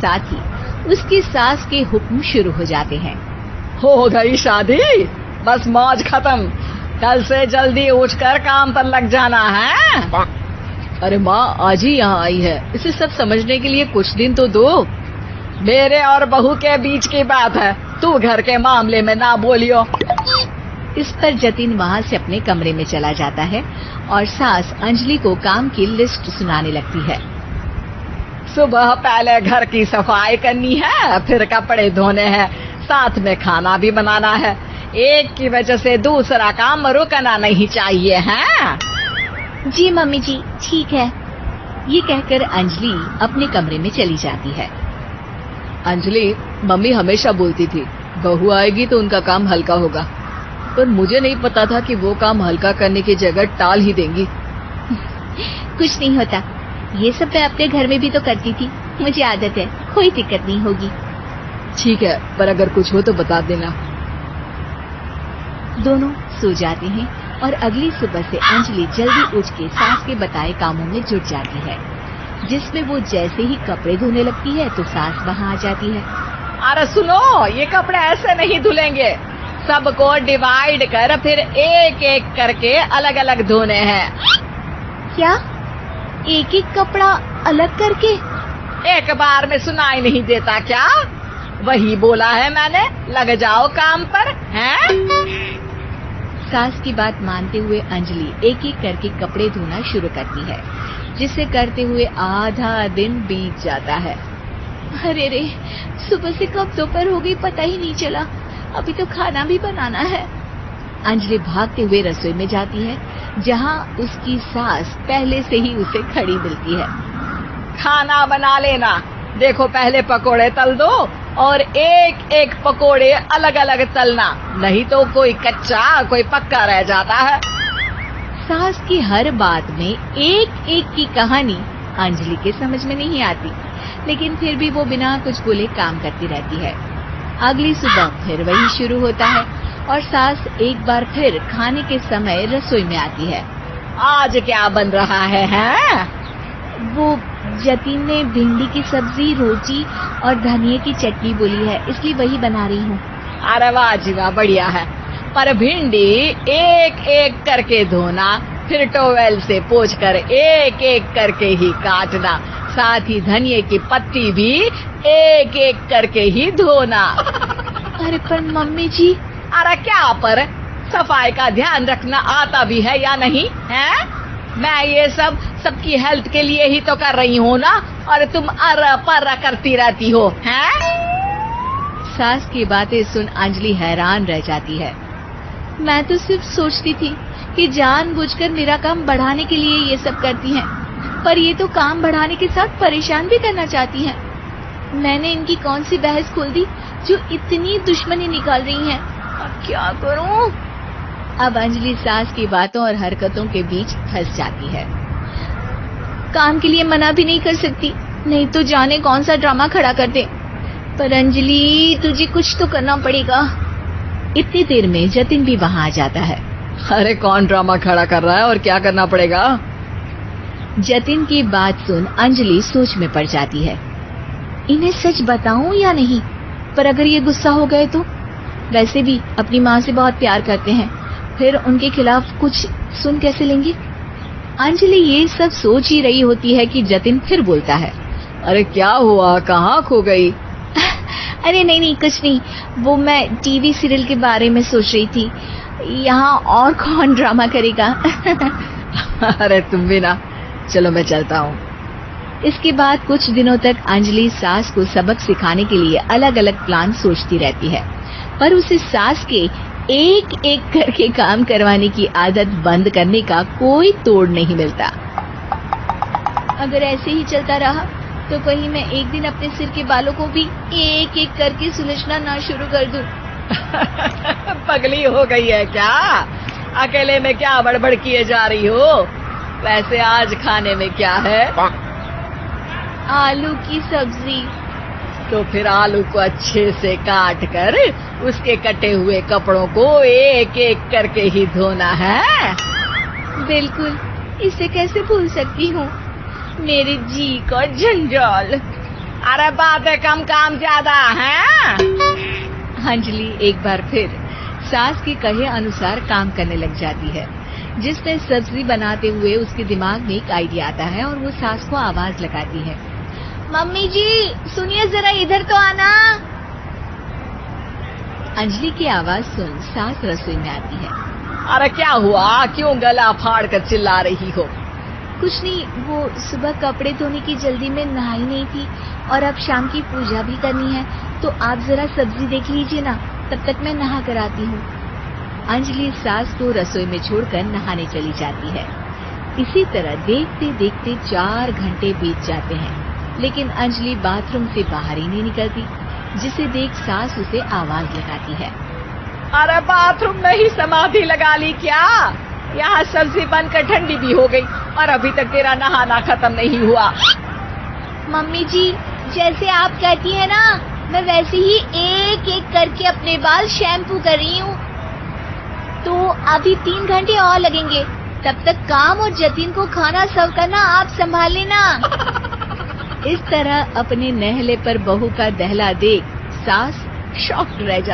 साथ ही उसकी सास के हुक्म शुरू हो जाते हैं। हो गई शादी, बस मौज खत्म। कल से जल्दी उठकर काम पर लग जाना है। अरे माँ आज ही यहाँ आई है, इसे सब समझने के लिए कुछ दिन तो दो। मेरे और बहू के बीच की बात है, तू घर के मामले में ना बोलियो। इस पर जतिन वहाँ से अपने कमरे में चला जाता है और सास अंजलि को काम की लिस्ट सुनाने लगती है। सुबह पहले घर की सफाई करनी है, फिर कपड़े धोने हैं, साथ में खाना भी बनाना है। एक की वजह से दूसरा काम रुकना नहीं चाहिए है। जी मम्मी जी ठीक है। ये कहकर अंजलि अपने कमरे में चली जाती है। अंजलि, मम्मी हमेशा बोलती थी बहू आएगी तो उनका काम हल्का होगा, पर मुझे नहीं पता था कि वो काम हल्का करने की जगह टाल ही देंगी। कुछ नहीं होता, ये सब मैं अपने घर में भी तो करती थी, मुझे आदत है, कोई दिक्कत नहीं होगी। ठीक है, पर अगर कुछ हो तो बता देना। दोनों सो जाते हैं और अगली सुबह से अंजलि जल्दी उठ के सास के बताए कामों में जुट जाती है, जिसमें वो जैसे ही कपड़े धोने लगती है तो सास वहाँ आ जाती है। अरे सुनो, ये कपड़े ऐसे नहीं धुलेंगे, सबको डिवाइड कर फिर एक एक करके अलग अलग धोने हैं। क्या? एक एक कपड़ा अलग करके? एक बार में सुनाई नहीं देता क्या? वही बोला है मैंने, लग जाओ काम पर हैं? सास की बात मानते हुए अंजलि एक एक करके कपड़े धोना शुरू करती है, जिसे करते हुए आधा दिन बीत जाता है। अरे रे, सुबह से कब दोपहर हो गई पता ही नहीं चला, अभी तो खाना भी बनाना है। अंजलि भागते हुए रसोई में जाती है, जहाँ उसकी सास पहले से ही उसे खड़ी मिलती है। खाना बना लेना, देखो पहले पकोड़े तल दो और एक एक पकोड़े अलग अलग तलना, नहीं तो कोई कच्चा कोई पक्का रह जाता है। सास की हर बात में एक एक की कहानी अंजलि के समझ में नहीं आती, लेकिन फिर भी वो बिना कुछ बोले काम करती रहती है। अगली सुबह फिर वही शुरू होता है और सास एक बार फिर खाने के समय रसोई में आती है। आज क्या बन रहा है? वो जतिन ने भिंडी की सब्जी, रोटी और धनिये की चटनी बोली है, इसलिए वही बना रही हूँ। अरे वाह जी वाह, बढ़िया है। पर भिंडी एक एक करके धोना, फिर टोवेल से पोंछकर एक एक करके ही काटना, साथ ही धनिये की पत्ती भी एक एक करके ही धोना। अरे पर मम्मी जी। अरे क्या पर? सफाई का ध्यान रखना आता भी है या नहीं है? मैं ये सब सबकी हेल्थ के लिए ही तो कर रही हूँ ना, और तुम अरा परा करती रहती हो हैं? सास की बातें सुन अंजलि हैरान रह जाती है। मैं तो सिर्फ सोचती थी कि जानबूझकर मेरा काम बढ़ाने के लिए ये सब करती हैं, पर ये तो काम बढ़ाने के साथ परेशान भी करना चाहती हैं। मैंने इनकी कौन सी बहस खोल दी जो इतनी दुश्मनी निकाल रही हैं? अब क्या करूं? अब अंजलि सास की बातों और हरकतों के बीच फंस जाती है। काम के लिए मना भी नहीं कर सकती, नहीं तो जाने कौन सा ड्रामा खड़ा कर दे। पर अंजलि, तुझे कुछ तो करना पड़ेगा। इतनी देर में जतिन भी वहाँ आ जाता है। अरे कौन ड्रामा खड़ा कर रहा है और क्या करना पड़ेगा? जतिन की बात सुन अंजलि सोच में पड़ जाती है। इन्हें सच बताऊं या नहीं? पर अगर ये गुस्सा हो गए तो? वैसे भी अपनी माँ से बहुत प्यार करते हैं, फिर उनके खिलाफ कुछ सुन कैसे लेंगे? अंजलि ये सब सोच ही रही होती है कि जतिन फिर बोलता है। अरे क्या हुआ, कहाँ खो गई? अरे नहीं कुछ नहीं, वो मैं टीवी सीरियल के बारे में सोच रही थी। यहाँ और कौन ड्रामा करेगा? अरे तुम भी ना, चलो मैं चलता हूँ। इसके बाद कुछ दिनों तक अंजलि सास को सबक सिखाने के लिए अलग अलग प्लान सोचती रहती है, पर उसे सास के एक एक करके काम करवाने की आदत बंद करने का कोई तोड़ नहीं मिलता। अगर ऐसे ही चलता रहा तो कहीं मैं एक दिन अपने सिर के बालों को भी एक एक करके सुलझना ना शुरू कर दूं। पगली हो गई है क्या? अकेले में क्या बड़बड़ किए जा रही हो? वैसे आज खाने में क्या है? आलू की सब्जी। तो फिर आलू को अच्छे से काट कर उसके कटे हुए कपड़ों को एक एक करके ही धोना है। बिल्कुल, इसे कैसे भूल सकती हूँ, मेरे जी का जंजाल। अरे बातें कम काम ज्यादा है। अंजलि एक बार फिर सास के कहे अनुसार काम करने लग जाती है, जिसमें सब्जी बनाते हुए उसके दिमाग में एक आइडिया आता है और वो सास को आवाज लगाती है, मम्मी जी सुनिए जरा इधर तो आना। अंजलि की आवाज सुन सास रसोई में आती है। अरे क्या हुआ, क्यों गला फाड़ कर चिल्ला रही हो? कुछ नहीं, वो सुबह कपड़े धोने की जल्दी में नहाई नहीं थी और अब शाम की पूजा भी करनी है, तो आप जरा सब्जी देख लीजिए ना, तब तक मैं नहा कर आती हूँ। अंजलि सास को रसोई में छोड़कर नहाने चली जाती है। इसी तरह देखते देखते 4 घंटे बीत जाते हैं, लेकिन अंजलि बाथरूम से बाहर ही नहीं निकलती, जिसे देख सास उसे आवाज लगाती है। अरे बाथरूम में ही समाधि लगा ली क्या? यहाँ सब्जी बनकर ठंडी भी हो गई और अभी तक तेरा नहाना खत्म नहीं हुआ। मम्मी जी जैसे आप कहती हैं ना, मैं वैसे ही एक एक करके अपने बाल शैम्पू कर रही हूँ। तो अभी 3 घंटे और लगेंगे, तब तक काम और जतिन को खाना सर्व करना आप संभाल लेना। इस तरह अपने नहले पर बहू का दहला देख सास शॉक्ड रह जाती